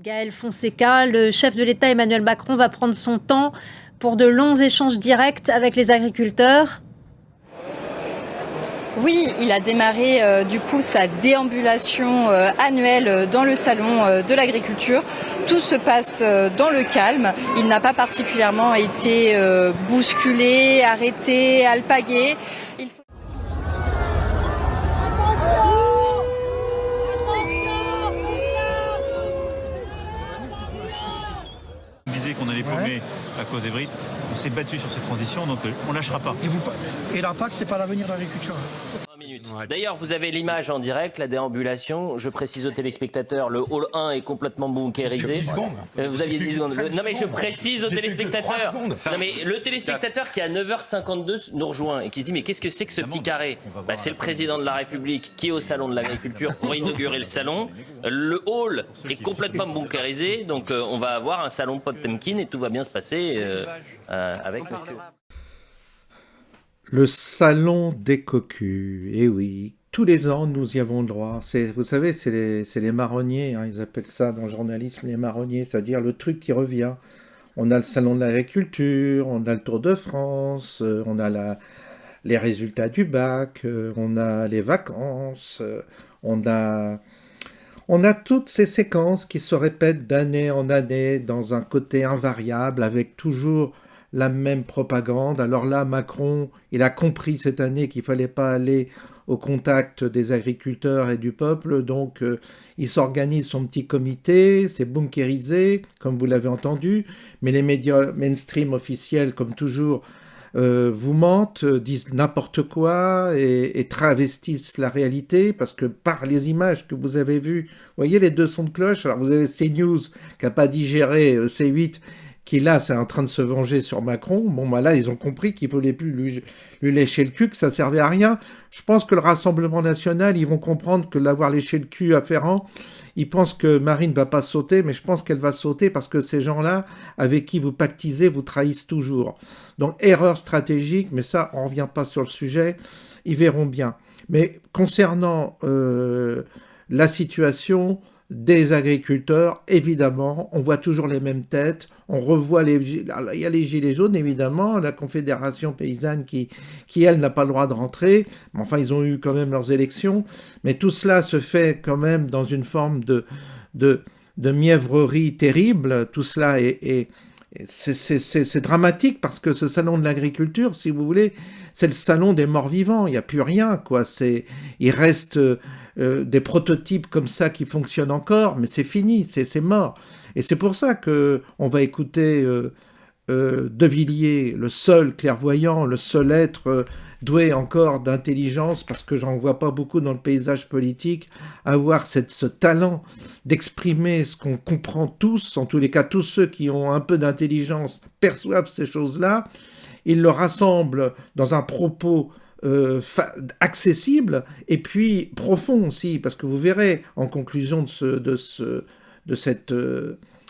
Gaël Fonseca, le chef de l'État Emmanuel Macron va prendre son temps pour de longs échanges directs avec les agriculteurs. Oui, il a démarré du coup sa déambulation annuelle dans le salon de l'agriculture. Tout se passe dans le calme. Il n'a pas particulièrement été bousculé, arrêté, alpagué. Qu'on allait paumer à cause des brides. On s'est battu sur ces transitions, donc on lâchera pas. Et la PAC, c'est pas l'avenir de l'agriculture. D'ailleurs, vous avez l'image en direct, la déambulation. Je précise aux téléspectateurs, le hall 1 est complètement bunkérisé. 10 secondes. Vous aviez 10 secondes. Non mais je précise aux téléspectateurs. Non mais le téléspectateur qui à 9h52 nous rejoint et qui se dit mais qu'est-ce que c'est que ce petit carré ? C'est le président de la République qui est au salon de l'agriculture pour inaugurer le salon. Le hall est complètement bunkérisé, donc on va avoir un salon Potemkin et tout va bien se passer avec monsieur. Le salon des cocus, eh oui, tous les ans nous y avons le droit. Vous savez, c'est les marronniers, hein, ils appellent ça dans le journalisme les marronniers, c'est-à-dire le truc qui revient. On a le salon de l'agriculture, on a le Tour de France, on a les résultats du bac, on a les vacances, on a toutes ces séquences qui se répètent d'année en année dans un côté invariable avec toujours la même propagande. Alors là, Macron, il a compris cette année qu'il ne fallait pas aller au contact des agriculteurs et du peuple, donc il s'organise son petit comité, c'est bunkérisé, comme vous l'avez entendu, mais les médias mainstream officiels, comme toujours, vous mentent, disent n'importe quoi et travestissent la réalité, parce que par les images que vous avez vues, vous voyez les deux sons de cloche, alors vous avez CNews qui n'a pas digéré C8, qui là, c'est en train de se venger sur Macron. Bon, bah là, ils ont compris qu'ils ne voulaient plus lui lécher le cul, que ça ne servait à rien. Je pense que le Rassemblement national, ils vont comprendre que l'avoir léché le cul à Ferrand, ils pensent que Marine ne va pas sauter, mais je pense qu'elle va sauter parce que ces gens-là, avec qui vous pactisez, vous trahissent toujours. Donc, erreur stratégique, mais ça, on ne revient pas sur le sujet, ils verront bien. Mais concernant la situation des agriculteurs, évidemment, on voit toujours les mêmes têtes, on revoit il y a les gilets jaunes, évidemment, la Confédération paysanne qui elle, n'a pas le droit de rentrer, mais enfin, ils ont eu quand même leurs élections, mais tout cela se fait quand même dans une forme de mièvrerie terrible, tout cela c'est dramatique parce que ce salon de l'agriculture, si vous voulez, c'est le salon des morts vivants, il n'y a plus rien, quoi. Il reste des prototypes comme ça qui fonctionnent encore, mais c'est fini, c'est mort. Et c'est pour ça qu'on va écouter De Villiers, le seul clairvoyant, le seul être doué encore d'intelligence, parce que j'en vois pas beaucoup dans le paysage politique, avoir ce talent d'exprimer ce qu'on comprend tous, en tous les cas tous ceux qui ont un peu d'intelligence perçoivent ces choses-là, il le rassemble dans un propos accessible et puis profond aussi, parce que vous verrez en conclusion de cette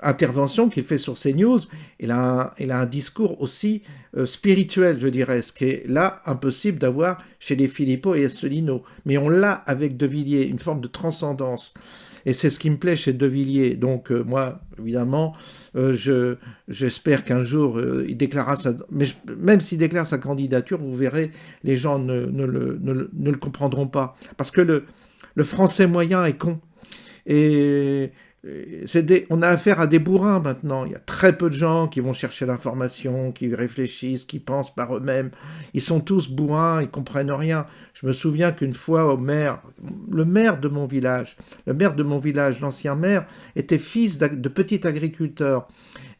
intervention qu'il fait sur CNews, il a un discours aussi spirituel, je dirais, ce qui est là impossible d'avoir chez les Philippot et Asselineau. Mais on l'a avec De Villiers, une forme de transcendance. Et c'est ce qui me plaît chez De Villiers. Donc moi, évidemment, j'espère qu'un jour, il déclarera sa... Mais même s'il déclare sa candidature, vous verrez, les gens ne le comprendront pas. Parce que le français moyen est con. Et on a affaire à des bourrins maintenant. Il y a très peu de gens qui vont chercher l'information, qui réfléchissent, qui pensent par eux-mêmes. Ils sont tous bourrins, ils comprennent rien. Je me souviens qu'une fois le maire de mon village, l'ancien maire, était fils de petit agriculteur.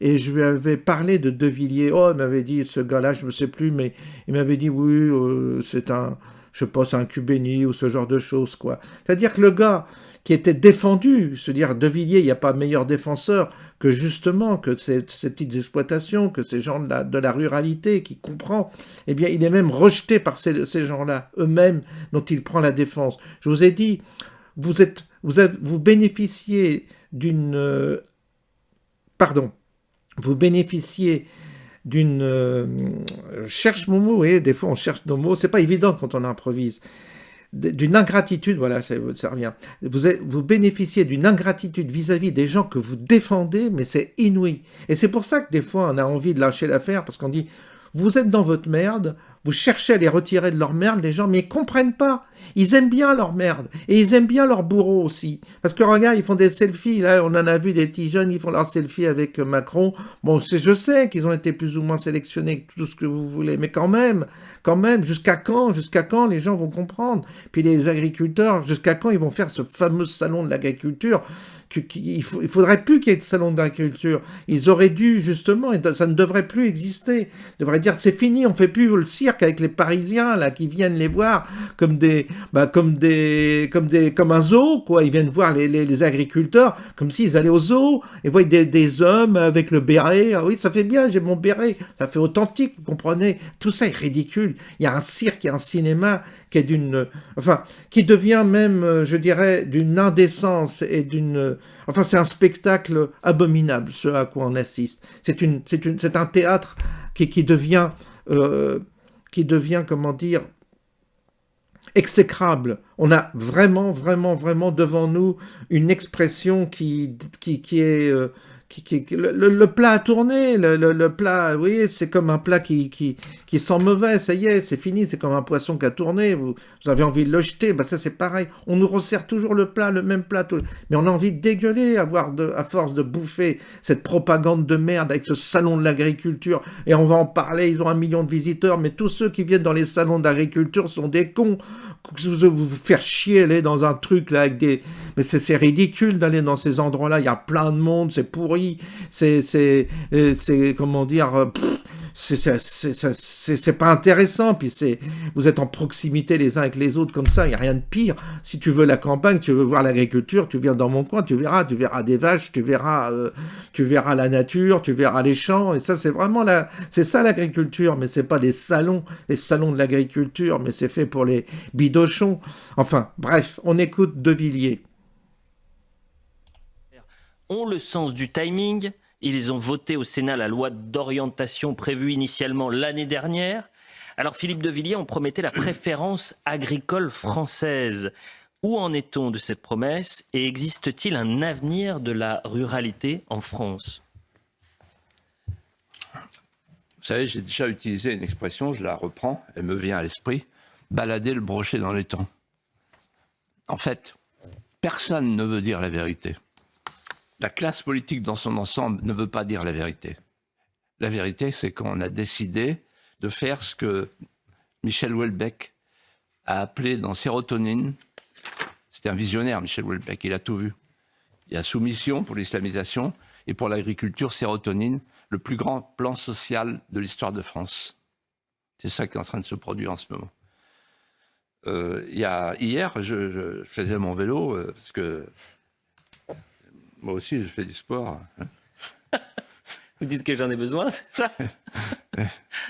Et je lui avais parlé de Villiers. Oh, il m'avait dit, ce gars-là, je ne sais plus, mais il m'avait dit, oui, c'est un je sais pas, c'est un Cubeni ou ce genre de choses, quoi. C'est-à-dire que le gars qui était défendu, se dire De Villiers, il n'y a pas meilleur défenseur que justement que ces petites exploitations, que ces gens de la ruralité qui comprend, eh bien, il est même rejeté par ces gens-là, eux-mêmes, dont il prend la défense. Je vous ai dit, vous bénéficiez d'une... vous bénéficiez d'une... cherche mon mot, et des fois on cherche nos mots, c'est pas évident quand on improvise. D'une ingratitude, voilà, ça revient. Vous bénéficiez d'une ingratitude vis-à-vis des gens que vous défendez, mais c'est inouï. Et c'est pour ça que des fois on a envie de lâcher l'affaire, parce qu'on dit, vous êtes dans votre merde, vous cherchez à les retirer de leur merde, les gens, mais ils comprennent pas. Ils aiment bien leur merde. Et ils aiment bien leur bourreau aussi. Parce que regarde, ils font des selfies. Là, on en a vu des petits jeunes, ils font leurs selfies avec Macron. Bon, je sais qu'ils ont été plus ou moins sélectionnés, tout ce que vous voulez. Mais quand même, jusqu'à quand les gens vont comprendre? Puis les agriculteurs, jusqu'à quand ils vont faire ce fameux salon de l'agriculture? Il faudrait plus qu'il y ait de salon d'agriculture. Ils auraient dû, justement, et ça ne devrait plus exister. Ils devraient dire, c'est fini, on fait plus le cirque avec les Parisiens, là, qui viennent les voir comme comme un zoo, quoi. Ils viennent voir les agriculteurs comme s'ils allaient au zoo et voient des hommes avec le béret. Ah oui, ça fait bien, j'ai mon béret. Ça fait authentique, vous comprenez? Tout ça est ridicule. Il y a un cirque, il y a un cinéma qui est qui devient même, je dirais, d'une indécence et c'est un spectacle abominable, ce à quoi on assiste. C'est un théâtre qui devient, comment dire, exécrable. On a vraiment devant nous une expression qui est... le plat à tourner, le plat, vous voyez, c'est comme un plat qui sent mauvais, ça y est, c'est fini, c'est comme un poisson qui a tourné, vous avez envie de le jeter, ça c'est pareil, on nous resserre toujours le même plat, mais on a envie de dégueuler à force de bouffer cette propagande de merde avec ce salon de l'agriculture, et on va en parler, ils ont 1 million de visiteurs, mais tous ceux qui viennent dans les salons d'agriculture sont des cons, vous faire chier, aller dans un truc là avec des... Mais c'est ridicule d'aller dans ces endroits-là, il y a plein de monde, c'est pourri, c'est comment dire... c'est pas intéressant, puis vous êtes en proximité les uns avec les autres comme ça, il n'y a rien de pire. Si tu veux la campagne, tu veux voir l'agriculture, tu viens dans mon coin, tu verras des vaches, tu verras la nature, tu verras les champs, et ça c'est vraiment c'est ça l'agriculture, mais c'est pas les salons de l'agriculture, mais c'est fait pour les bidochons. Enfin, bref, on écoute De Villiers. Ont le sens du timing. Ils ont voté au Sénat la loi d'orientation prévue initialement l'année dernière. Alors Philippe De Villiers, on promettait la préférence agricole française. Où en est-on de cette promesse et existe-t-il un avenir de la ruralité en France ? Vous savez, j'ai déjà utilisé une expression, je la reprends, elle me vient à l'esprit, balader le brochet dans les temps. En fait, personne ne veut dire la vérité. La classe politique dans son ensemble ne veut pas dire la vérité. La vérité, c'est qu'on a décidé de faire ce que Michel Houellebecq a appelé dans Sérotonine. C'était un visionnaire, Michel Houellebecq, il a tout vu. Il y a Soumission pour l'islamisation et pour l'agriculture, Sérotonine, le plus grand plan social de l'histoire de France. C'est ça qui est en train de se produire en ce moment. Hier, je faisais mon vélo, parce que moi aussi, je fais du sport. Vous dites que j'en ai besoin, c'est ça?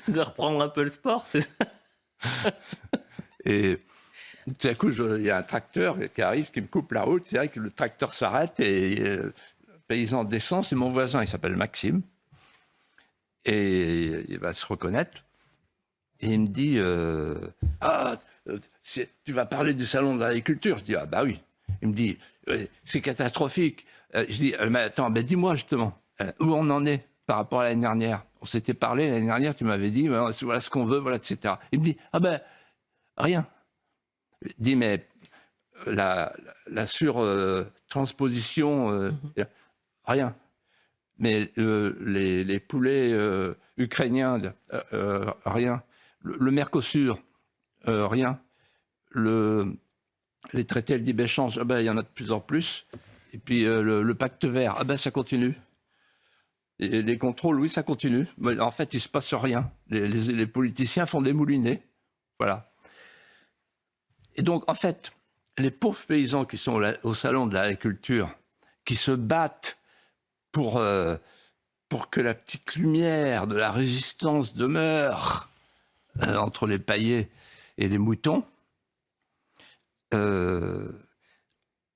De reprendre un peu le sport, c'est ça? Et tout à coup, il y a un tracteur qui arrive, qui me coupe la route. C'est vrai que le tracteur s'arrête et le paysan descend. C'est mon voisin, il s'appelle Maxime. Et il va se reconnaître. Et il me dit tu vas parler du salon de l'agriculture. Je dis ah bah oui. Il me dit c'est catastrophique. Je dis mais attends, dis-moi justement où on en est par rapport à l'année dernière. On s'était parlé l'année dernière, tu m'avais dit voilà ce qu'on veut, voilà, etc. Il me dit ah ben rien. Je dis mais la surtransposition, rien. Mais les poulets ukrainiens, rien. Le Mercosur, rien. Les traités de libre-échange, il y en a de plus en plus. Et puis le pacte vert, ça continue. Et les contrôles, oui, ça continue. Mais en fait, il ne se passe rien. Les politiciens font des moulinets. Voilà. Et donc, en fait, les pauvres paysans qui sont au salon de l'agriculture, qui se battent pour que la petite lumière de la résistance demeure entre les paillets et les moutons, ils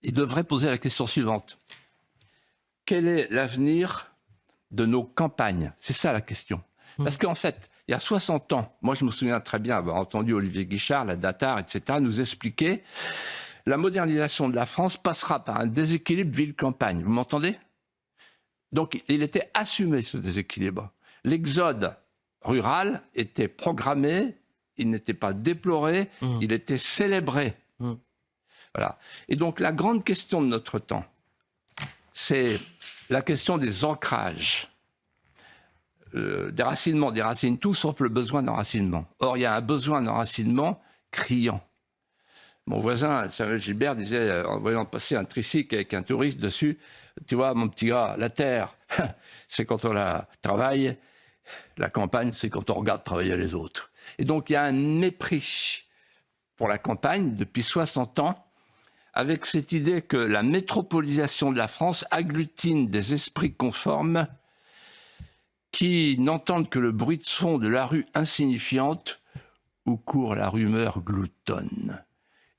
devraient poser la question suivante. Quel est l'avenir de nos campagnes? C'est ça la question. Parce qu'en fait, il y a 60 ans, moi je me souviens très bien avoir entendu Olivier Guichard, la Datar, etc., nous expliquer la modernisation de la France passera par un déséquilibre ville-campagne. Vous m'entendez? Donc il était assumé ce déséquilibre. L'exode rural était programmé, il n'était pas déploré, il était célébré. Voilà. Et donc la grande question de notre temps, c'est la question des ancrages. Déracinement déracine tout sauf le besoin d'enracinement. Or, il y a un besoin d'enracinement criant. Mon voisin, Samuel Gilbert, disait, en voyant passer un tricycle avec un touriste dessus, tu vois, mon petit gars, la terre, c'est quand on la travaille, la campagne, c'est quand on regarde travailler les autres. Et donc, il y a un mépris pour la campagne depuis 60 ans, avec cette idée que la métropolisation de la France agglutine des esprits conformes qui n'entendent que le bruit de fond de la rue insignifiante où court la rumeur gloutonne.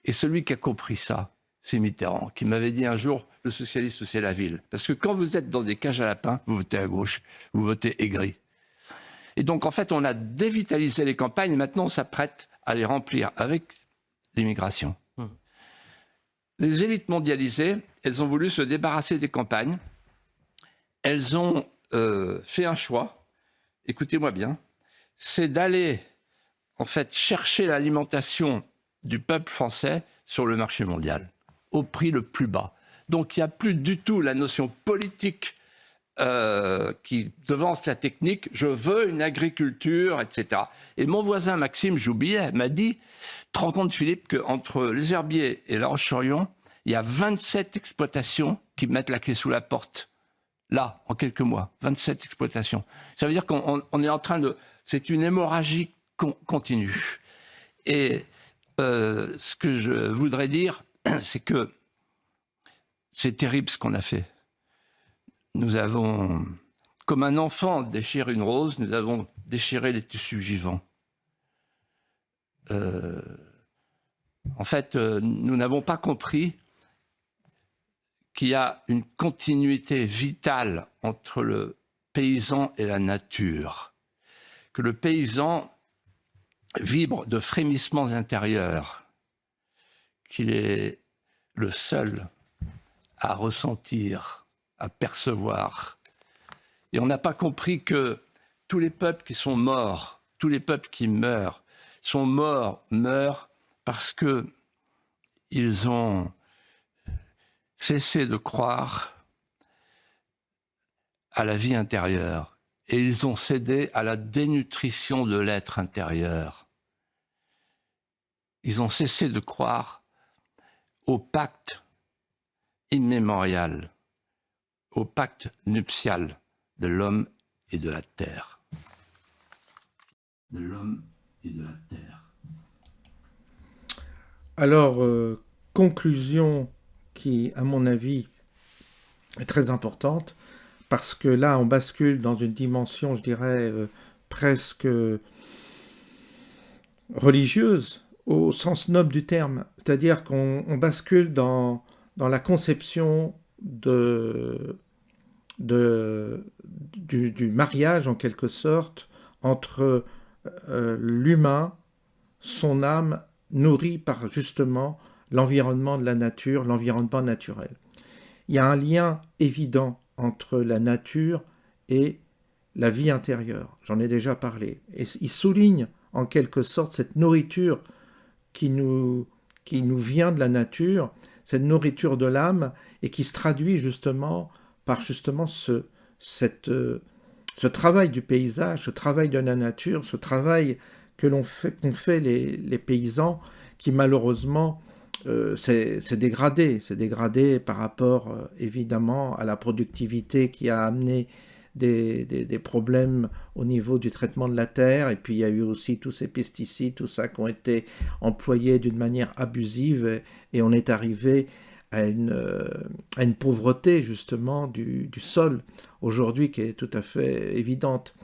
Et celui qui a compris ça, c'est Mitterrand, qui m'avait dit un jour, le socialisme, c'est la ville. Parce que quand vous êtes dans des cages à lapins, vous votez à gauche, vous votez aigri. Et donc, en fait, on a dévitalisé les campagnes et maintenant, on s'apprête à les remplir avec l'immigration. Les élites mondialisées, elles ont voulu se débarrasser des campagnes. Elles ont fait un choix, écoutez-moi bien, c'est d'aller en fait chercher l'alimentation du peuple français sur le marché mondial, au prix le plus bas. Donc il n'y a plus du tout la notion politique qui devance la technique, je veux une agriculture, etc. Et mon voisin Maxime Joubillet m'a dit, te rends compte Philippe, qu'entre les Herbiers et La Roche-sur-Yon, il y a 27 exploitations qui mettent la clé sous la porte. Là, en quelques mois, 27 exploitations. Ça veut dire qu'on est en train de... C'est une hémorragie continue. Et ce que je voudrais dire, c'est que c'est terrible ce qu'on a fait. Nous avons, comme un enfant déchire une rose, nous avons déchiré les tissus vivants. En fait, nous n'avons pas compris qu'il y a une continuité vitale entre le paysan et la nature, que le paysan vibre de frémissements intérieurs, qu'il est le seul à ressentir, à percevoir. Et on n'a pas compris que tous les peuples qui sont morts, tous les peuples qui meurent, meurent parce qu'ils ont cessé de croire à la vie intérieure et ils ont cédé à la dénutrition de l'être intérieur. Ils ont cessé de croire au pacte immémorial, au pacte nuptial de l'homme et de la terre. De l'homme et de la terre. Alors, conclusion qui, à mon avis, est très importante, parce que là, on bascule dans une dimension, je dirais, presque religieuse, au sens noble du terme. C'est-à-dire qu'on bascule dans la conception du mariage, en quelque sorte, entre l'humain, son âme, nourrie par, justement, l'environnement de la nature, l'environnement naturel. Il y a un lien évident entre la nature et la vie intérieure. J'en ai déjà parlé. Et il souligne, en quelque sorte, cette nourriture qui nous vient de la nature, cette nourriture de l'âme, et qui se traduit justement par justement ce travail du paysage, ce travail de la nature, ce travail qu'ont fait les paysans, qui malheureusement s'est dégradé par rapport évidemment à la productivité qui a amené des problèmes au niveau du traitement de la terre, et puis il y a eu aussi tous ces pesticides, tout ça qui ont été employés d'une manière abusive, et on est arrivé à une pauvreté justement du sol aujourd'hui qui est tout à fait évidente.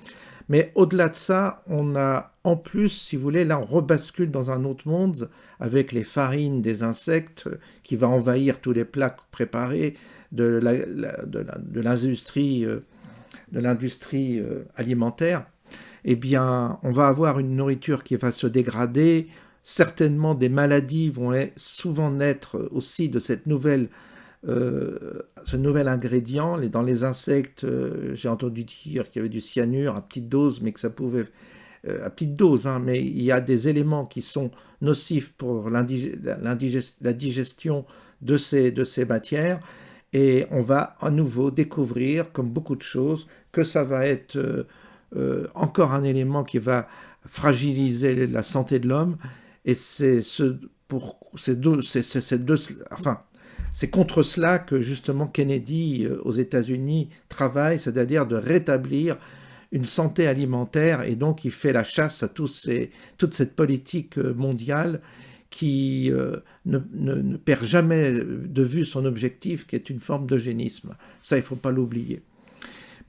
Mais au-delà de ça, on a en plus, si vous voulez, là on rebascule dans un autre monde avec les farines des insectes qui va envahir tous les plats préparés de l'industrie alimentaire. Eh bien, on va avoir une nourriture qui va se dégrader. Certainement, des maladies vont souvent naître aussi de ce nouvel ingrédient. Dans les insectes, j'ai entendu dire qu'il y avait du cyanure à petite dose, mais que ça pouvait... à petite dose, hein, mais il y a des éléments qui sont nocifs pour la digestion de ces matières. Et on va à nouveau découvrir, comme beaucoup de choses, que ça va être encore un élément qui va fragiliser la santé de l'homme. Et c'est contre cela que justement Kennedy aux États-Unis travaille, c'est-à-dire de rétablir une santé alimentaire, et donc il fait la chasse à toute cette politique mondiale qui ne perd jamais de vue son objectif, qui est une forme d'eugénisme. Ça, il ne faut pas l'oublier.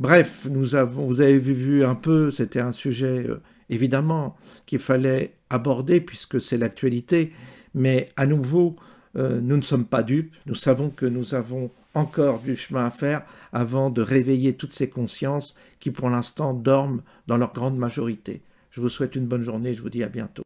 Bref, vous avez vu un peu, c'était un sujet évidemment qu'il fallait aborder puisque c'est l'actualité, mais à nouveau, nous ne sommes pas dupes, nous savons que nous avons encore du chemin à faire avant de réveiller toutes ces consciences qui pour l'instant dorment dans leur grande majorité. Je vous souhaite une bonne journée, je vous dis à bientôt.